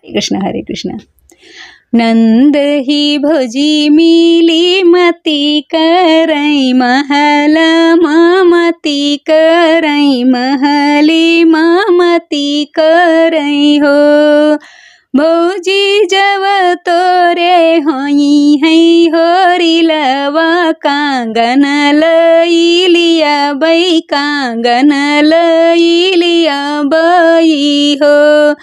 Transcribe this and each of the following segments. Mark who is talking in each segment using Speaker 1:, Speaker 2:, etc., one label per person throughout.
Speaker 1: कृष्ण हरे कृष्ण। नंद ही भोजी मिली मती करई महल ममती करई महली ममती करई हो। भौजी जब तोरे होई है होरी लवा कांगन लई लिया बई कांगन लई लिया बई हो।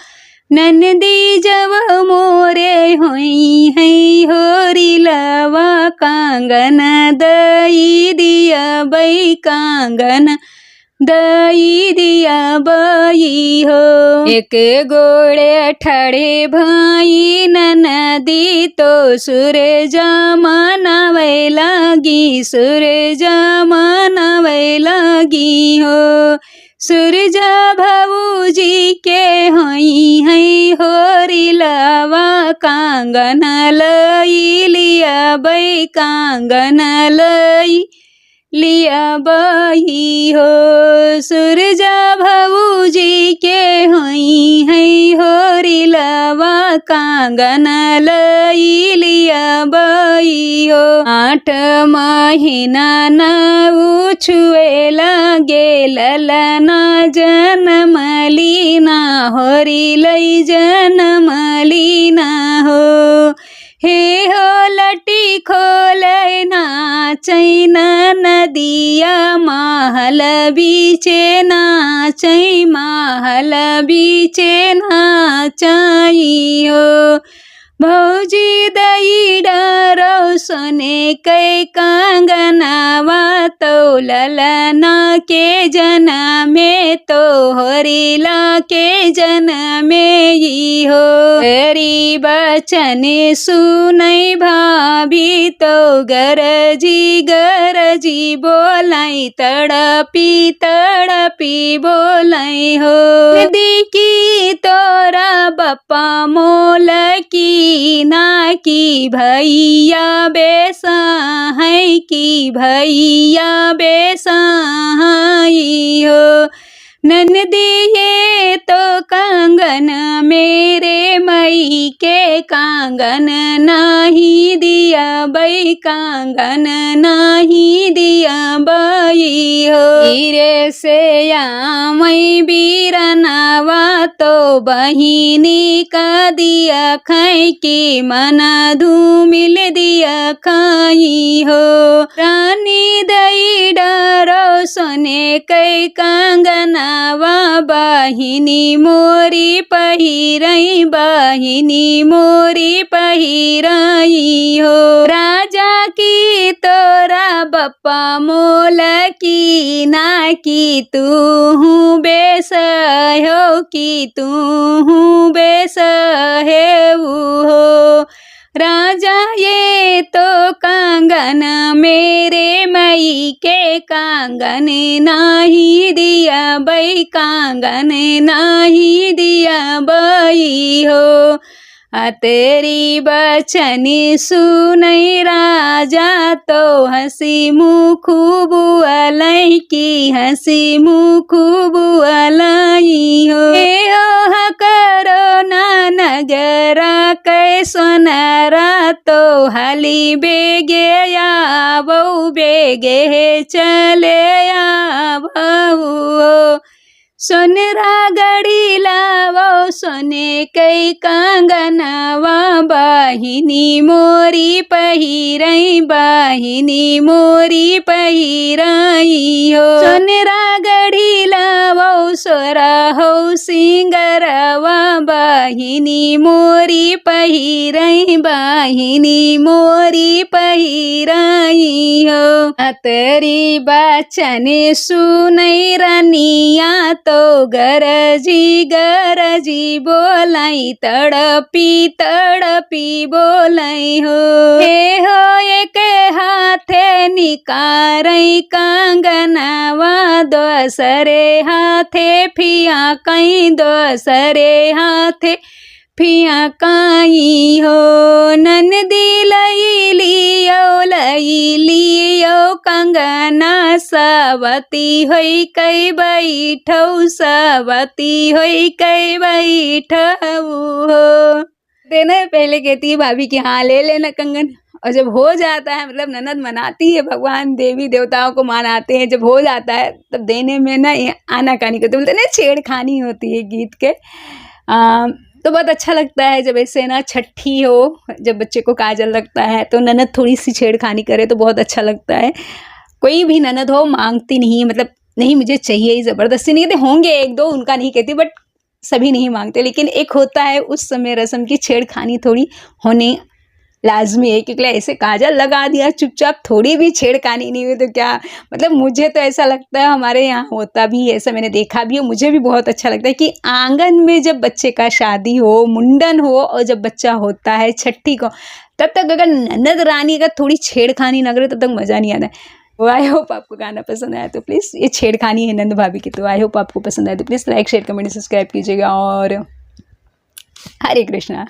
Speaker 1: नंदी जब मोरे होई है होरी लवा कांगन दई दिया बई कांगन दई दिया बई हो। एक गोड़े ठड़े भाई नदी तो सूरज मनावे लगी सूरज मनावे लगी हो। सूरज भौजी के होई है होरी लवा कांगन लई लिया बई कांगन लई लिया बही हो। सूरज भौजी के होई है होरी लवा कांगन लई लिया बही हो। 8 महीना न छुए लगे ललना जन्म लीना होरी लई जन्म लीना हो। हे हो लटी खोले नाचैन नदिया महल बीचे नाचै महल बीचे नाचई हो। भौजी दई डरो सोने कै कांगनावा तो ललना के जनमे तो होरीला के जनमे ही हो। हरी बचन सुनई भाभी तो गरजी बोलाई तड़पी तड़पी बोलाई हो। नदी की तोरा बप्पा मोल की ना की भैया बेसा है की भैया बेसा हो। नंदी ये तो कांगन मेरे मई के कांगन नाही दिया बई कांगन नाही दिया बई हो। हीरे से मई बीरनावा तो बहिनी का दिया खाई की मन धूमिल दिया खाई हो। रानी दई डरो सोने कै कांगनावा बहिनी मोरी पहिरई बहिनी मोरी पहिरई हो। राजा की तोरा बप्पा मोल की ना की तू हूँ बेस हो की तू हूँ बेस है हो। राजा ये तो कांगन मेरे मई के कांगन नाही दिया बई कांगन नाही दिया बई हो। तेरी बचनी सुनई राजा तो हंसी मुख बुअलई की हंसी मुख बुअलई हो। हे हो करो ना नगरा कै सोनारा तो हाली बेगे आवो बेगे चले आवो। सोनरा गड़ी लावो सोने कै कांगनावा बहिनी मोरी पहिरई बहिनी मोरी पहिरई हो। सोनरा गड़ी लावो सोरा हो सिंगरवा बहिनी मोरी पहिरई बहिनी मोरी पहिरई हो। तेरी बचन सुनई रानिया तो गरजी बोलाई तड़पी तड़पी बोलाई हो। हे हो एक हाथे निकारई कांगनावा दोसरे हाथे फिया कई दोसरे हाथे फिया काई हो ननदी लई लियो कंगना सवती होई कई बैठौ सवती होई कई बैठौ हो। देना पहले कहती है भाभी कि हाँ ले लेना कंगन, और जब हो जाता है मतलब ननद मनाती है, भगवान देवी देवताओं को मनाते हैं, जब हो जाता है तब देने में ना आनाकानी करते, बोलते ना छेड़खानी होती है गीत के। तो बहुत अच्छा लगता है जब ऐसे ना छठी हो, जब बच्चे को काजल लगता है तो ननद थोड़ी सी छेड़खानी करे तो बहुत अच्छा लगता है। कोई भी ननद हो मांगती नहीं, मतलब नहीं मुझे चाहिए ही, ज़बरदस्ती नहीं कहते, होंगे एक दो उनका नहीं कहती, बट सभी नहीं मांगते, लेकिन एक होता है उस समय रस्म की छेड़खानी थोड़ी होनी लाजमी है, क्योंकि ऐसे काजल लगा दिया चुपचाप, थोड़ी भी छेड़खानी नहीं हुई तो क्या, मतलब मुझे तो ऐसा लगता है, हमारे यहाँ होता भी है ऐसा, मैंने देखा भी है, मुझे भी बहुत अच्छा लगता है कि आंगन में जब बच्चे का शादी हो, मुंडन हो, और जब बच्चा होता है छठी को, तब तक अगर ननद रानी अगर थोड़ी छेड़खानी ना करे तब तक मज़ा नहीं आता है। तो आई होप आपको गाना पसंद आया, तो प्लीज़, ये छेड़खानी है नंद भाभी की, तो आई होप आपको पसंद आया, तो please like share comment subscribe कीजिएगा, और हरे कृष्णा।